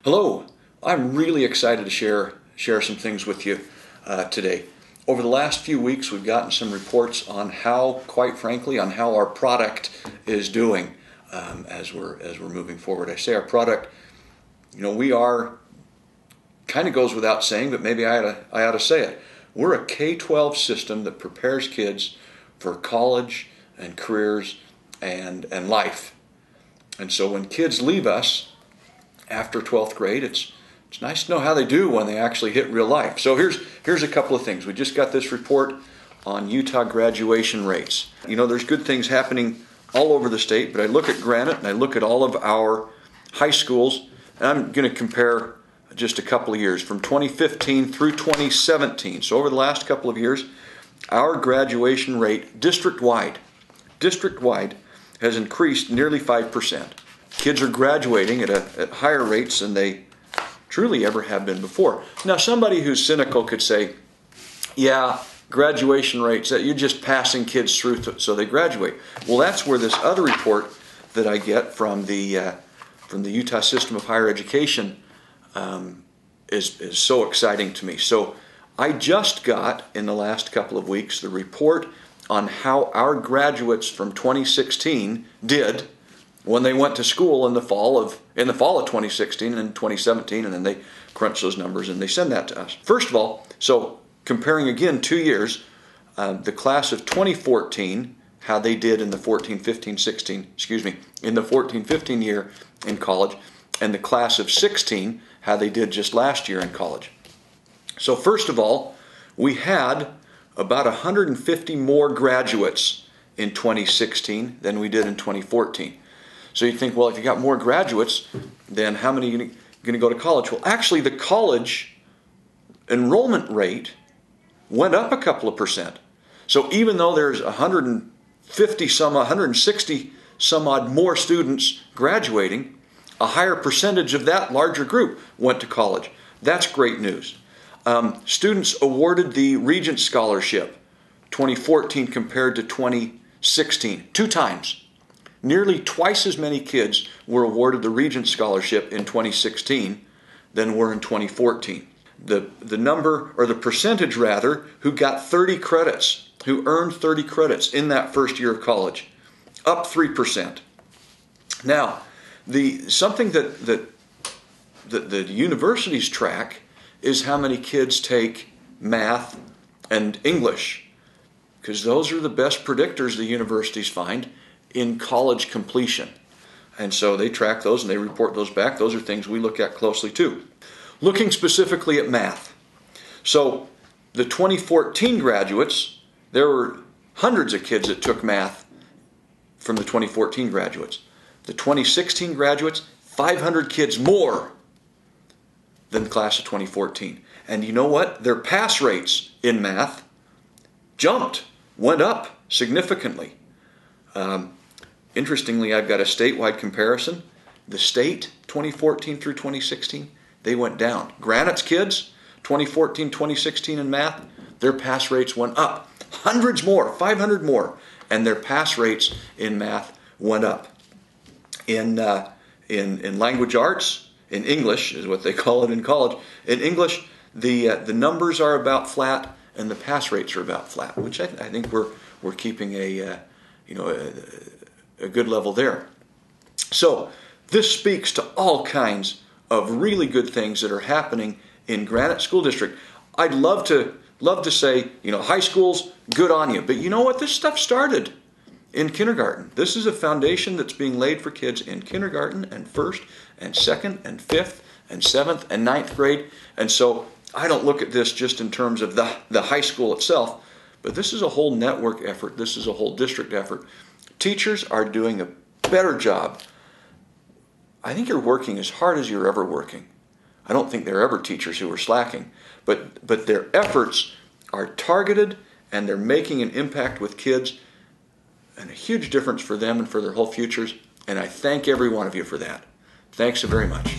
Hello, I'm really excited to share some things with you today. Over the last few weeks, we've gotten some reports on how, quite frankly, on how our product is doing as we're moving forward. I say our product, we are, kind of goes without saying, but maybe I ought to say it. We're a K-12 system that prepares kids for college and careers and life. And so when kids leave us after 12th grade, it's nice to know how they do when they actually hit real life. So here's a couple of things. We just got this report on Utah graduation rates. There's good things happening all over the state, but I look at Granite and I look at all of our high schools, and I'm going to compare just a couple of years from 2015 through 2017. So over the last couple of years, our graduation rate district-wide has increased nearly 5%. Kids are graduating at higher rates than they truly ever have been before. Now, somebody who's cynical could say, yeah, graduation rates, that you're just passing kids through so they graduate. Well, that's where this other report that I get from the Utah System of Higher Education is so exciting to me. So I just got, in the last couple of weeks, the report on how our graduates from 2016 did when they went to school in the fall of 2016 and 2017, and then they crunch those numbers and they send that to us. First of all, so comparing again 2 years, the class of 2014, how they did in the 14-15 year in college, and the class of 16, how they did just last year in college. So first of all, we had about 150 more graduates in 2016 than we did in 2014. So you think, well, if you got more graduates, then how many are going to go to college? Well, actually, the college enrollment rate went up a couple of percent. So even though there's 160 some odd more students graduating, a higher percentage of that larger group went to college. That's great news. Students awarded the Regent Scholarship 2014 compared to 2016, 2 times. Nearly twice as many kids were awarded the Regent Scholarship in 2016 than were in 2014. The number, or the percentage rather, who got 30 credits, who earned 30 credits in that first year of college, up 3%. Now, something that the universities track is how many kids take math and English, because those are the best predictors the universities find in college completion. And so they track those and they report those back. Those are things we look at closely too. Looking specifically at math. So the 2014 graduates, there were hundreds of kids that took math from the 2014 graduates. The 2016 graduates, 500 kids more than the class of 2014. And you know what? Their pass rates in math went up significantly. Interestingly, I've got a statewide comparison. The state, 2014 through 2016, they went down. Granite's kids, 2014, 2016 in math, their pass rates went up. Hundreds more, 500 more, and their pass rates in math went up. In language arts, in English is what they call it in college. In English, the numbers are about flat and the pass rates are about flat, which I think we're keeping a good level there. So this speaks to all kinds of really good things that are happening in Granite School District. I'd love to say, high schools, good on you. But you know what? This stuff started in kindergarten. This is a foundation that's being laid for kids in kindergarten and first and second and fifth and seventh and ninth grade. And so I don't look at this just in terms of the high school itself, but this is a whole network effort. This is a whole district effort. Teachers are doing a better job. I think you're working as hard as you're ever working. I don't think there are ever teachers who are slacking, but their efforts are targeted and they're making an impact with kids and a huge difference for them and for their whole futures. And I thank every one of you for that. Thanks so very much.